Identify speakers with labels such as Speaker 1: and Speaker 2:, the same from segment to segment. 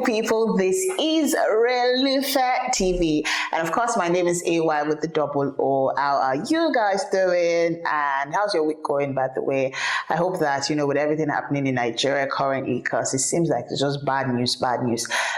Speaker 1: People, this is Relufe TV, and of course my name is AY with the double O. How are you guys doing, and how's your week going, by the way? I hope that, with everything happening in Nigeria currently, because it seems like it's just bad news,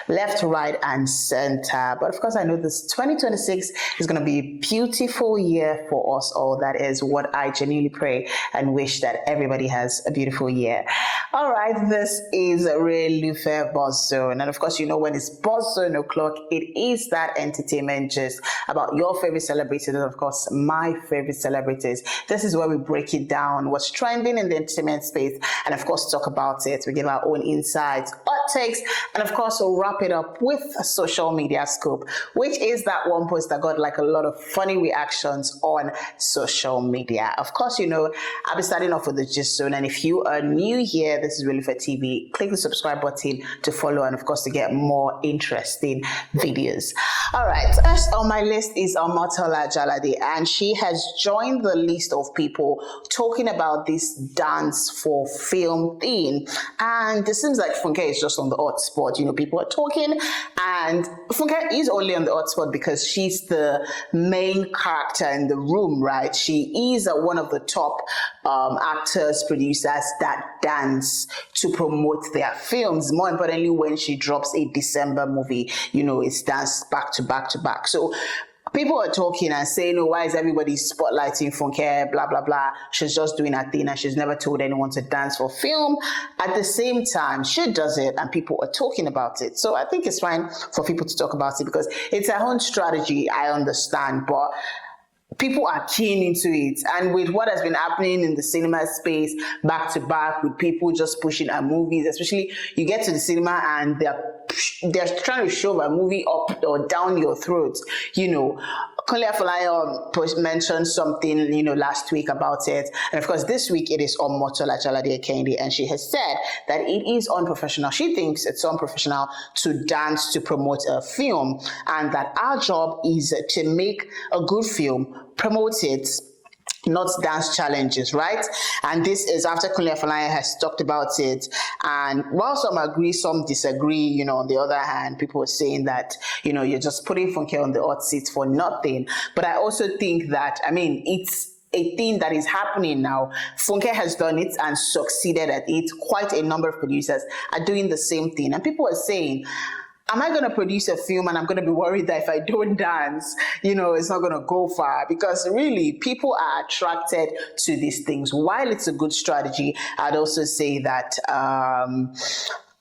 Speaker 1: left, right and center. But of course I know this 2026 is going to be a beautiful year for us all. That is what I genuinely pray and wish, that everybody has a beautiful year. All right, this is Relufe Buzz Zone, and of course, when it's Buzz Zone o'clock, it is that entertainment just about your favorite celebrities, and of course, my favorite celebrities. This is where we break it down, what's trending in the entertainment space, and of course, talk about it. We give our own insights, hot takes, and of course, we'll wrap it up with a social media scoop, which is that one post that got like a lot of funny reactions on social media. Of course, I'll be starting off with the gist zone, and if you are new here, this is Relufe TV. Click the subscribe button to follow, and of course to get more interesting videos. All right, first on my list is Omotola Jolade, and she has joined the list of people talking about this dance for film thing. And it seems like Funke is just on the hot spot. People are talking, and Funke is only on the hot spot because she's the main character in the room, right? She is one of the top actors, producers that dance to promote their films. More importantly, when she drops a December movie, it's dance back to back to back. So people are talking and saying, oh, why is everybody spotlighting Funke, blah, blah, blah. She's just doing her thing and she's never told anyone to dance for film. At the same time, she does it and people are talking about it. So I think it's fine for people to talk about it because it's her own strategy, I understand, but people are keen into it, and with what has been happening in the cinema space back to back, with people just pushing our movies, especially you get to the cinema and they're trying to shove a movie up or down your throat. Kingsley mentioned something last week about it, and of course this week it is Omotola Jolade Akindele, and she has said that it is unprofessional. She thinks it's unprofessional to dance to promote a film, and that our job is to make a good film, promote it, not dance challenges, right? And this is after Kingsley has talked about it. And while some agree, some disagree, on the other hand, people are saying that, you're just putting Funke on the hot seat for nothing. But I also think that, it's a thing that is happening now. Funke has done it and succeeded at it. Quite a number of producers are doing the same thing. And people are saying, am I going to produce a film and I'm going to be worried that if I don't dance, it's not going to go far? Because really, people are attracted to these things. While it's a good strategy, I'd also say that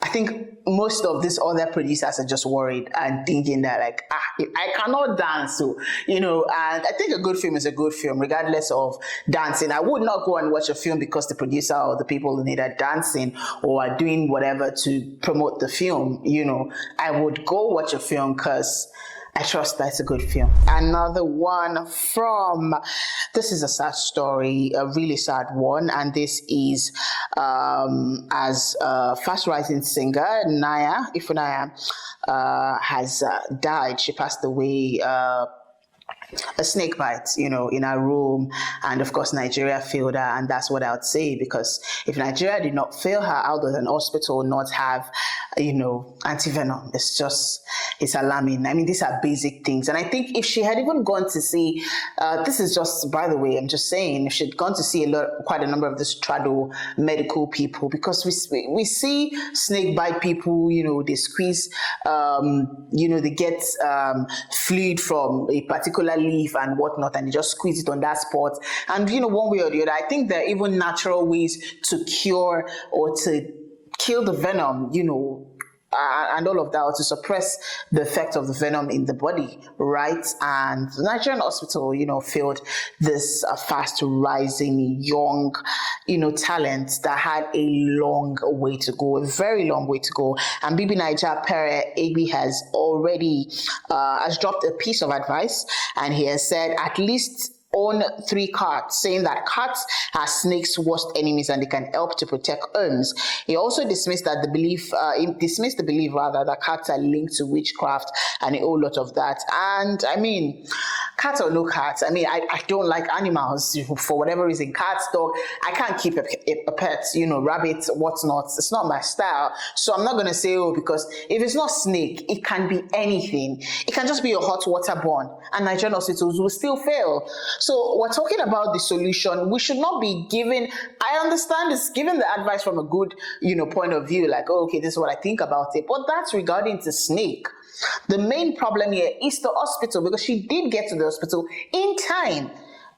Speaker 1: I think most of these other producers are just worried and thinking that I cannot dance. So, and I think a good film is a good film, regardless of dancing. I would not go and watch a film because the producer or the people in it are dancing or are doing whatever to promote the film. I would go watch a film because I trust that's a good film. Another one this is a sad story, a really sad one, and this is as a fast rising singer, Naya Ifunanya, has died. She passed away a snake bite, in her room, and of course Nigeria failed her, and that's what I would say, because if Nigeria did not fail her, how does an hospital not have, anti-venom? It's alarming. These are basic things, and I think if she had even gone to see, this is just, by the way, I'm just saying, if she'd gone to see quite a number of these trado medical people, because we see snake bite people, they squeeze, they get fluid from a particular leaf and whatnot, and they just squeeze it on that spot. And one way or the other, I think there are even natural ways to cure or to kill the venom, and all of that, or to suppress the effect of the venom in the body, right? And the Nigerian hospital, failed this fast rising young, talent that had a long way to go, a very long way to go. And Bibi Naija Pere AB has already has dropped a piece of advice, and he has said at least own 3 cats, saying that cats are snakes' worst enemies and they can help to protect homes. He also dismissed the belief that cats are linked to witchcraft and a whole lot of that. And cat or no cat, I mean, I don't like animals for whatever reason. Cats, dog, I can't keep a pet, rabbits, what's not. It's not my style. So I'm not going to say, oh, because if it's not snake, it can be anything. It can just be a hot water burn, and Nigerian hospitals will still fail. So we're talking about the solution. We should not be given, I understand it's given the advice from a good, point of view, like, oh, okay, this is what I think about it. But that's regarding to snake. The main problem here is the hospital, because she did get to the hospital in time.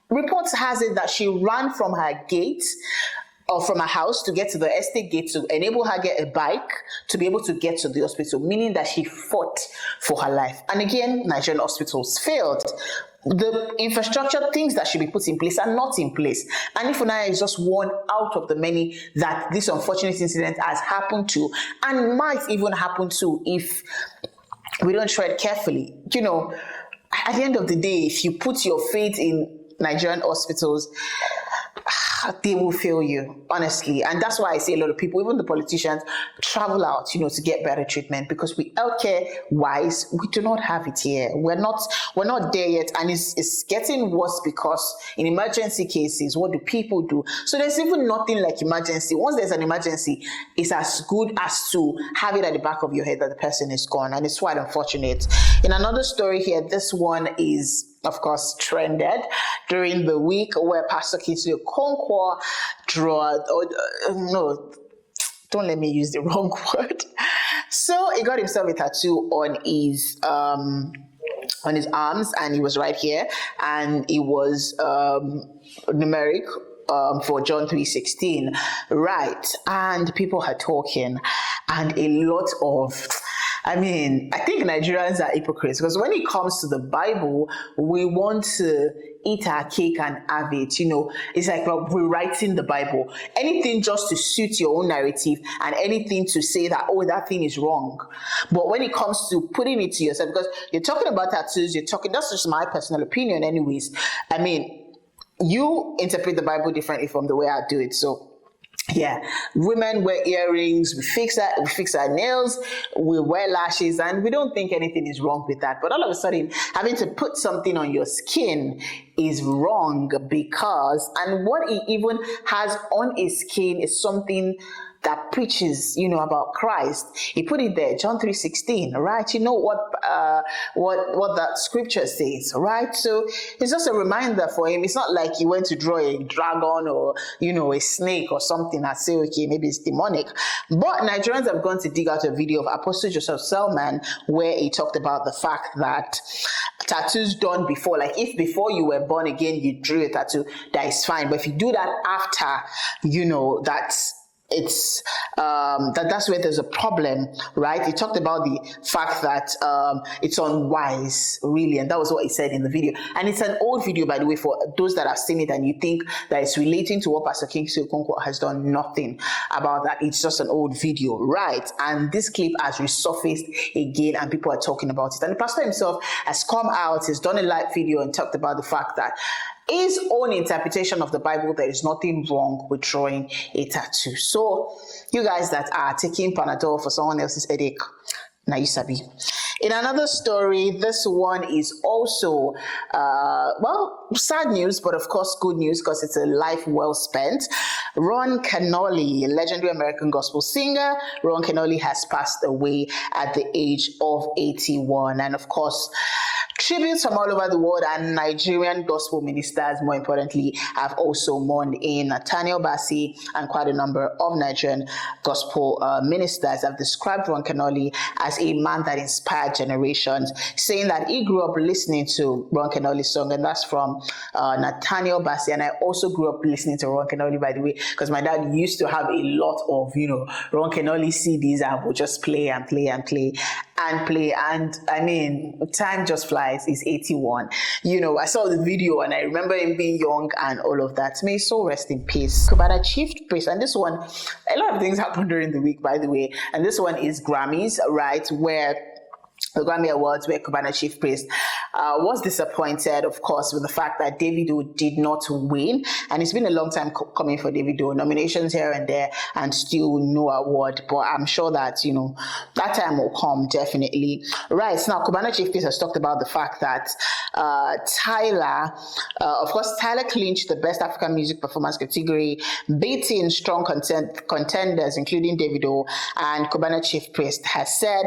Speaker 1: Reports has it that she ran from her gate or from her house to get to the estate gate to enable her get a bike to be able to get to the hospital, meaning that she fought for her life. And again, Nigerian hospitals failed. The infrastructure things that should be put in place are not in place. And Ifunanya is just one out of the many that this unfortunate incident has happened to, and might even happen to if we don't tread carefully. At the end of the day, if you put your faith in Nigerian hospitals, they will fail you, honestly. And that's why I say a lot of people, even the politicians, travel out, to get better treatment, because we healthcare wise, we do not have it here. We're not there yet, and it's getting worse, because in emergency cases, what do people do? So there's even nothing like emergency. Once there's an emergency, it's as good as to have it at the back of your head that the person is gone, and it's quite unfortunate. In another story here, this one is, of course, trended during the week, where Pastor Kingsley Okonkwo no, don't let me use the wrong word. So he got himself a tattoo on his arms, and he was right here, and it was numeric for John 3:16, right? And people are talking, and a lot of, I think Nigerians are hypocrites, because when it comes to the Bible, we want to eat our cake and have it. It's like we're writing the Bible. Anything just to suit your own narrative, and anything to say that, oh, that thing is wrong. But when it comes to putting it to yourself, because you're talking about tattoos, that's just my personal opinion anyways. You interpret the Bible differently from the way I do it. So yeah, women wear earrings, we fix our nails, we wear lashes, and we don't think anything is wrong with that. But all of a sudden, having to put something on your skin is wrong, because, and what he even has on his skin is something that preaches, about Christ. He put it there, John 3:16, right? You know what that scripture says, right? So it's just a reminder for him. It's not like he went to draw a dragon or, a snake or something and say, okay, maybe it's demonic. But Nigerians have gone to dig out a video of Apostle Joseph Selman, where he talked about the fact that tattoos done before, like if before you were born again, you drew a tattoo, that is fine. But if you do that after, that's where there's a problem, right? He talked about the fact that it's unwise, really, and that was what he said in the video. And it's an old video, by the way, for those that have seen it and you think that it's relating to what Pastor Kingsley Okonkwo has done. Nothing about that. It's just an old video, right? And this clip has resurfaced again, and people are talking about it. And the pastor himself has come out, he's done a live video and talked about the fact that his own interpretation of the Bible, there is nothing wrong with drawing a tattoo. So you guys that are taking Panadol for someone else's headache, now you sabi. In another story, this one is also, sad news, but of course good news, because it's a life well spent. Ron Kenoly, legendary American gospel singer, Ron Kenoly has passed away at the age of 81. And of course, tributes from all over the world and Nigerian gospel ministers, more importantly, have also mourned in. Nathaniel Bassey and quite a number of Nigerian gospel ministers have described Ron Kenoly as a man that inspired generations, saying that he grew up listening to Ron Kenoly's song, and that's from Nathaniel Bassey. And I also grew up listening to Ron Kenoly, by the way, because my dad used to have a lot of, Ron Kenoly CDs, and would just play and play and play and play. And time just flies. He's 81. I saw the video and I remember him being young and all of that. May his soul rest in peace. Cubana Chief Priest. And this one, a lot of things happened during the week, by the way. And this one is Grammys, right? Where the Grammy Awards, where Cubana Chief Priest was disappointed, of course, with the fact that Davido did not win. And it's been a long time coming for Davido. Nominations here and there and still no award. But I'm sure that, that time will come, definitely. Right, now, Cubana Chief Priest has talked about the fact that Tyler clinched the Best African Music Performance category, beating strong contenders, including Davido. And Cubana Chief Priest has said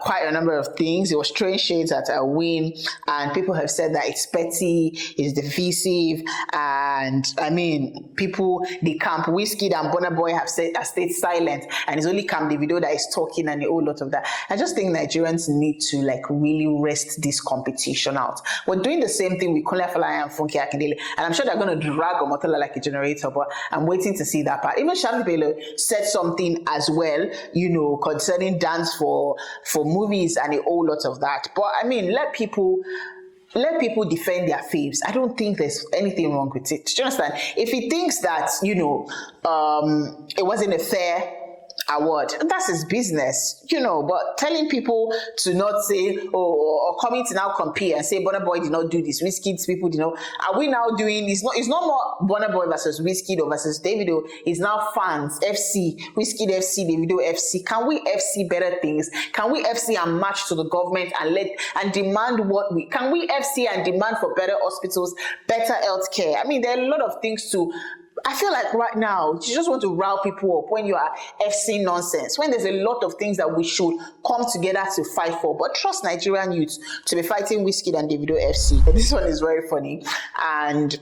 Speaker 1: quite a number of things. It was throwing shades at a win, and people have said that it's petty, it's divisive, and I mean, people, the camp Wizkid and Burna Boy have stayed silent, and it's only Camp Davido that is talking and a whole lot of that. I just think Nigerians need to really rest this competition out. We're doing the same thing with Taunts Funke Akindele, and I'm sure they're going to drag Omotola like a generator, but I'm waiting to see that part. Even Charlie Bello said something as well, concerning dance for movies and a whole lot of that. But I mean, let people defend their faves. I don't think there's anything wrong with it. Do you understand? If he thinks that, it wasn't a fair award, that's his business, but telling people to not say, or coming to now compare and say Burna Boy did not do this, Wizkid's people are we now doing, it's not more Burna Boy versus Wizkid or versus Davido, it's now fans, FC, Wizkid FC, Davido FC. Can we FC better things? Can we FC and match to the government and demand can we FC and demand for better hospitals, better healthcare? I mean, there are a lot of things to I feel like right now, you just want to rile people up when you are FC nonsense, when there's a lot of things that we should come together to fight for. But trust Nigerian youth to be fighting Wizkid and Davido FC. This one is very funny. And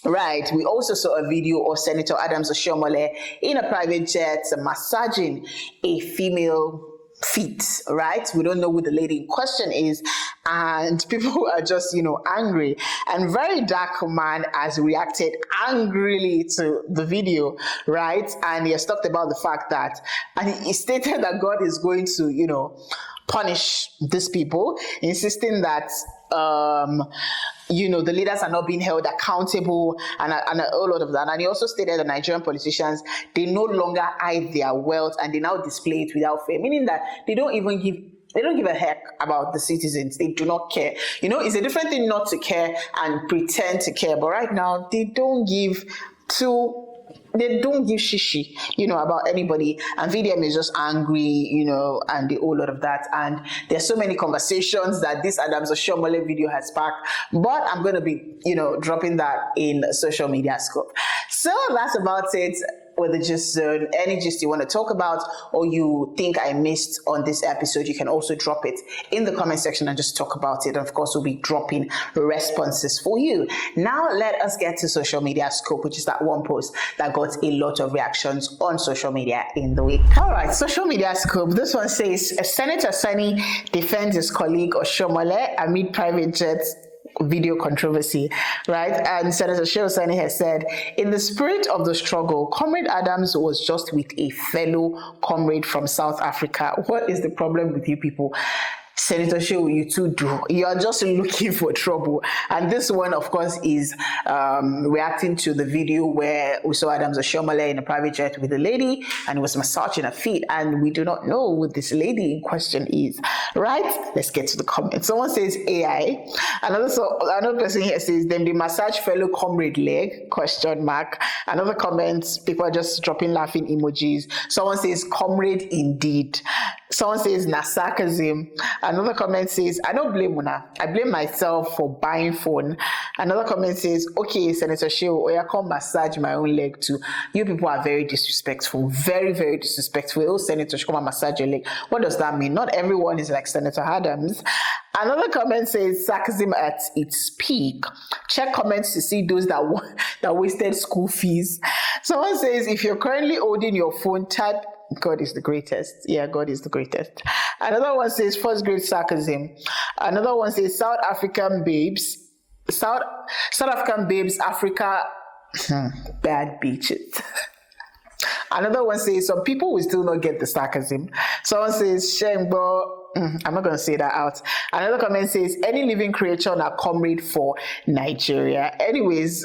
Speaker 1: right, we also saw a video of Senator Adams Oshiomhole in a private jet massaging a female feet, right? We don't know who the lady in question is, and people are just, angry. And Very Dark Man has reacted angrily to the video, right? And he has talked about the fact that, and he stated that God is going to, punish these people, insisting that the leaders are not being held accountable and a whole lot of that. And he also stated that Nigerian politicians, they no longer hide their wealth and they now display it without fear, meaning that they don't give a heck about the citizens. They do not care. It's a different thing not to care and pretend to care. But right now, they don't give shishi, about anybody. And VDM is just angry, and the whole lot of that. And there's so many conversations that this Adams Oshiomhole video has sparked. But I'm going to be, dropping that in social media scope. So that's about it with the Gist Zone. Any gist you want to talk about or you think I missed on this episode, you can also drop it in the comment section and just talk about it. And of course, we'll be dropping responses for you. Now, let us get to social media scope, which is that one post that got a lot of reactions on social media in the week. All right, social media scope. This one says, Senator Sani defends his colleague Oshiomhole amid private jets video controversy, right? And Senator Shehu Sani has said, in the spirit of the struggle, Comrade Adams was just with a fellow comrade from South Africa. What is the problem with you people? Senator Shehu, you too do. You are just looking for trouble. And this one, of course, is reacting to the video where we saw Adams Oshiomhole in a private jet with a lady and was massaging her feet. And we do not know who this lady in question is, right? Let's get to the comments. Someone says AI. Another person here says, then the massage fellow comrade leg, ? Another comment, people are just dropping laughing emojis. Someone says, comrade indeed. Someone says, sarcasm. Another comment says, I don't blame Una. I blame myself for buying phone. Another comment says, okay, Senator Shehu, or come massage my own leg too. You people are very disrespectful. Very, very disrespectful. Oh, Senator, come and massage your leg. What does that mean? Not everyone is like Senator Adams. Another comment says, sarcasm at its peak. Check comments to see those that wasted school fees. Someone says, if you're currently holding your phone, type God is the greatest. Yeah, God is the greatest. Another one says first grade sarcasm. Another one says South African babes, Africa, bad beaches. Another one says some people will still not get the sarcasm. Someone says Shengbo. I'm not going to say that out. Another comment says any living creature na comrade for Nigeria. Anyways,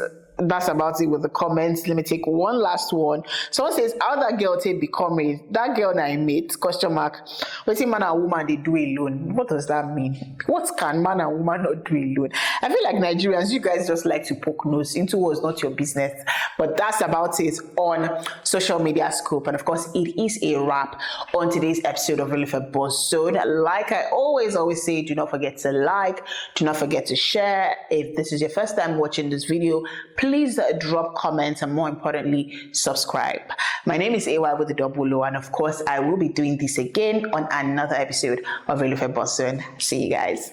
Speaker 1: that's about it with the comments. Let me take one last one. Someone says, how that girl take become it? That girl that I met, question mark. We see man and woman, they do alone. What does that mean? What can man and woman not do alone? I feel like Nigerians, you guys just like to poke nose into what's not your business. But that's about it on social media scoop. And of course, it is a wrap on today's episode of Relufe Buzzode. Like I always say, do not forget to like, do not forget to share. If this is your first time watching this video, please drop comments and more importantly, subscribe. My name is AY with the double O, and of course, I will be doing this again on another episode of Relufe Buzzode. See you guys.